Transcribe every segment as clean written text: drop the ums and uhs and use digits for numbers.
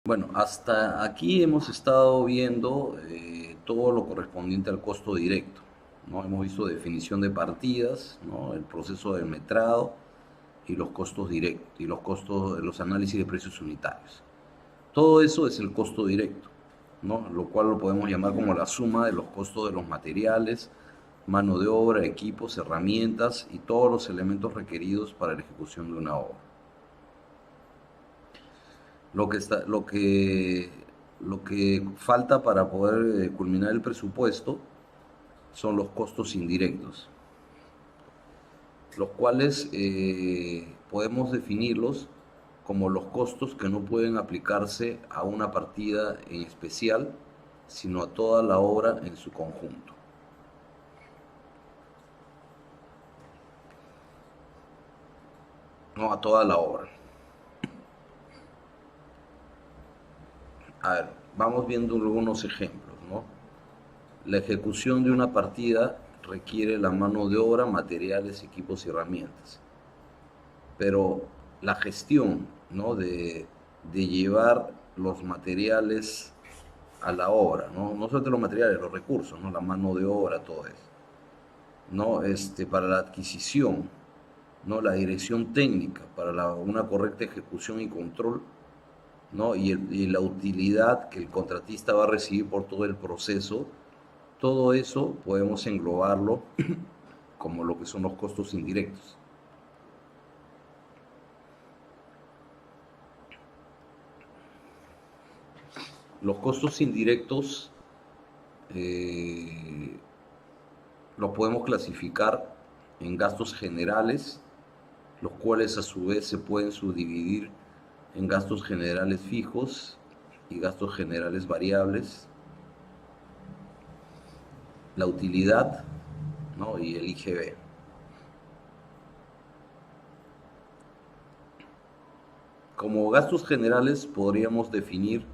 Bueno, hasta aquí hemos estado viendo todo lo correspondiente al costo directo, ¿no? Hemos visto definición de partidas, ¿no? El proceso del metrado y los costos directos y los costos de los análisis de precios unitarios. Todo eso es el costo directo, ¿no? Lo cual lo podemos llamar como la suma de los costos de los materiales, mano de obra, equipos, herramientas y todos los elementos requeridos para la ejecución de una obra. Lo que está, lo que falta para poder culminar el presupuesto son los costos indirectos, los cuales podemos definirlos como los costos que no pueden aplicarse a una partida en especial, sino a toda la obra en su conjunto. No a toda la obra. A ver, vamos viendo algunos ejemplos, ¿no? La ejecución de una partida requiere la mano de obra, materiales, equipos y herramientas. Pero la gestión, ¿no? de llevar los materiales a la obra, ¿no? No solamente los materiales, los recursos, ¿no? La mano de obra, todo eso, ¿no? Para la adquisición, ¿no? La dirección técnica, para una correcta ejecución y control, ¿no? Y la utilidad que el contratista va a recibir por todo el proceso, todo eso podemos englobarlo como lo que son los costos indirectos. Los costos indirectos eh, los podemos clasificar en gastos generales, los cuales a su vez se pueden subdividir en gastos generales fijos y gastos generales variables, la utilidad, ¿no? Y el IGB. Como gastos generales podríamos definir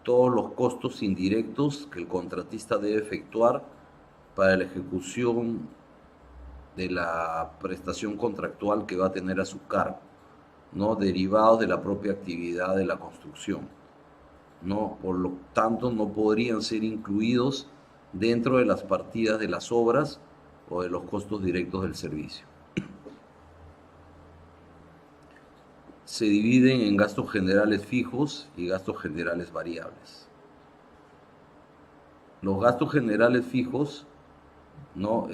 todos los costos indirectos que el contratista debe efectuar para la ejecución de la prestación contractual que va a tener a su cargo, ¿no? Derivados de la propia actividad de la construcción, ¿no? Por lo tanto, no podrían ser incluidos dentro de las partidas de las obras o de los costos directos del servicio. Se dividen en gastos generales fijos y gastos generales variables. Los gastos generales fijos, ¿no?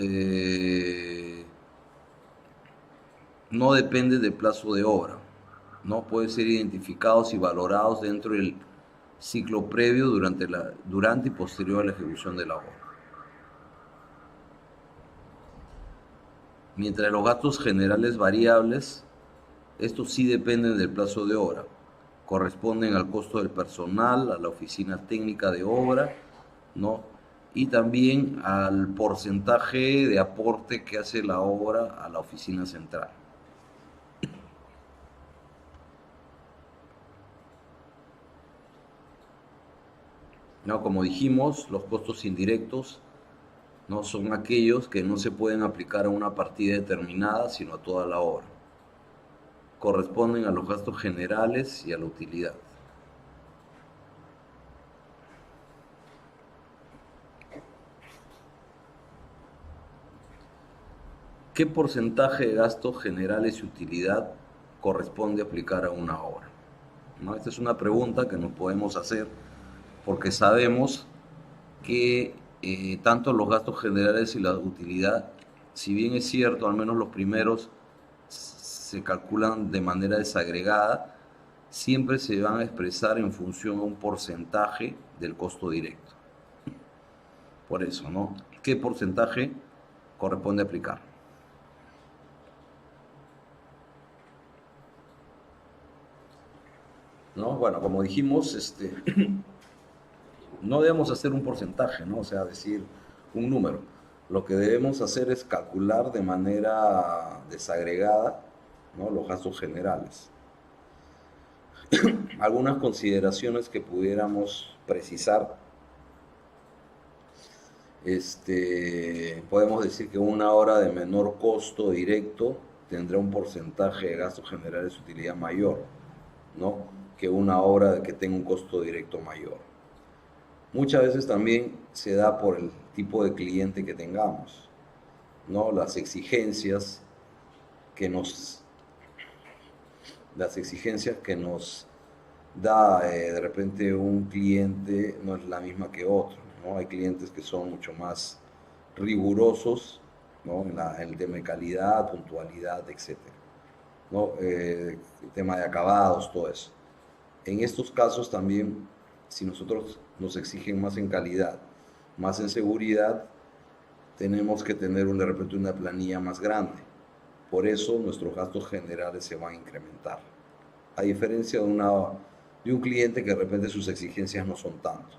No dependen del plazo de obra, ¿no? Pueden ser identificados y valorados dentro del ciclo previo, durante y posterior a la ejecución de la obra. Mientras los gastos generales variables, estos sí dependen del plazo de obra, corresponden al costo del personal, a la oficina técnica de obra, ¿no? Y también al porcentaje de aporte que hace la obra a la oficina central. ¿No? Como dijimos, los costos indirectos no son aquellos que no se pueden aplicar a una partida determinada, sino a toda la obra. Corresponden a los gastos generales y a la utilidad. ¿Qué porcentaje de gastos generales y utilidad corresponde aplicar a una obra? ¿No? Esta es una pregunta que nos podemos hacer porque sabemos que tanto los gastos generales y la utilidad, si bien es cierto, al menos los primeros se calculan de manera desagregada, siempre se van a expresar en función a un porcentaje del costo directo. Por eso, ¿no? ¿Qué porcentaje corresponde aplicar? ¿No? Bueno, como dijimos, no debemos hacer un porcentaje, ¿no? O sea, decir un número. Lo que debemos hacer es calcular de manera desagregada, ¿no? Los gastos generales. Algunas consideraciones que pudiéramos precisar. Podemos decir que una hora de menor costo directo tendrá un porcentaje de gastos generales de utilidad mayor, ¿no? que una obra que tenga un costo directo mayor. Muchas veces también se da por el tipo de cliente que tengamos, ¿no? Las exigencias que nos da de repente un cliente no es la misma que otro, ¿no? Hay clientes que son mucho más rigurosos, ¿no? En el tema de calidad, puntualidad, etcétera, ¿no? El tema de acabados, todo eso. En estos casos también, si nosotros nos exigen más en calidad, más en seguridad, tenemos que tener de repente una planilla más grande. Por eso nuestros gastos generales se van a incrementar. A diferencia de un cliente que de repente sus exigencias no son tanto.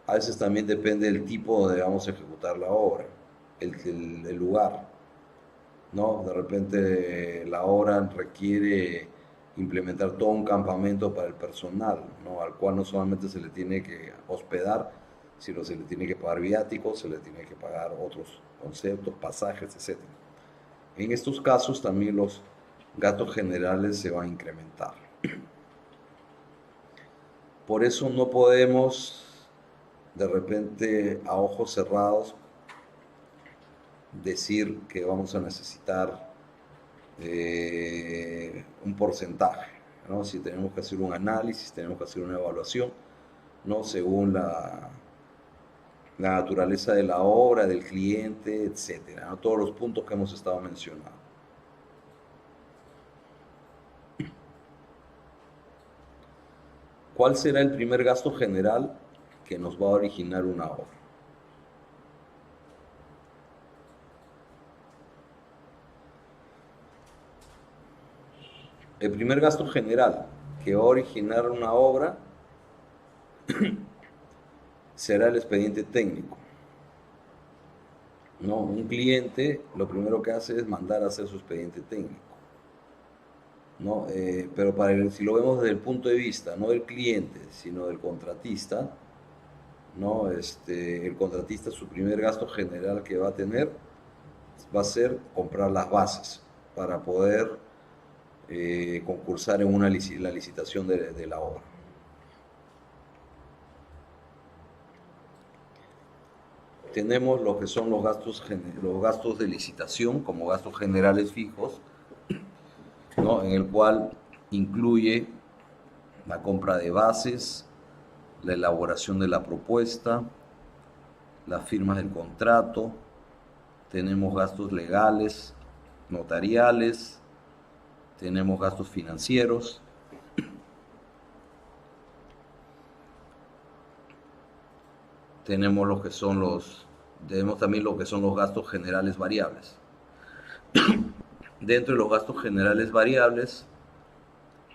A veces también depende del tipo donde vamos a ejecutar la obra, el lugar, ¿no? De repente la obra requiere implementar todo un campamento para el personal, ¿no? Al cual no solamente se le tiene que hospedar, sino se le tiene que pagar viáticos, se le tiene que pagar otros conceptos, pasajes, etc. En estos casos también los gastos generales se van a incrementar. Por eso no podemos de repente a ojos cerrados decir que vamos a necesitar un porcentaje, ¿no? Si tenemos que hacer un análisis, tenemos que hacer una evaluación, ¿no? Según la naturaleza de la obra, del cliente, etcétera, ¿no? Todos los puntos que hemos estado mencionando. ¿Cuál será el primer gasto general que nos va a originar una obra? El primer gasto general que va a originar una obra será el expediente técnico, ¿no? Un cliente lo primero que hace es mandar a hacer su expediente técnico, ¿no? Pero si lo vemos desde el punto de vista no del cliente, sino del contratista, ¿no? El contratista, su primer gasto general que va a tener va a ser comprar las bases para poder concursar en la licitación de la obra. Tenemos lo que son los gastos de licitación como gastos generales fijos, ¿no? En el cual incluye la compra de bases, la elaboración de la propuesta, las firmas del contrato, tenemos gastos legales, notariales, tenemos gastos financieros, tenemos también lo que son los gastos generales variables. Dentro de los gastos generales variables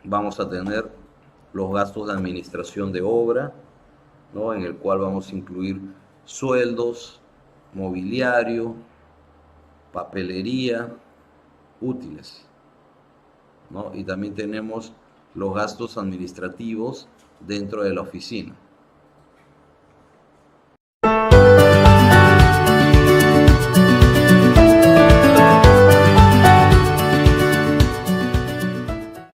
vamos a tener los gastos de administración de obra, ¿no? En el cual vamos a incluir sueldos, mobiliario, papelería, útiles, ¿no? Y también tenemos los gastos administrativos dentro de la oficina.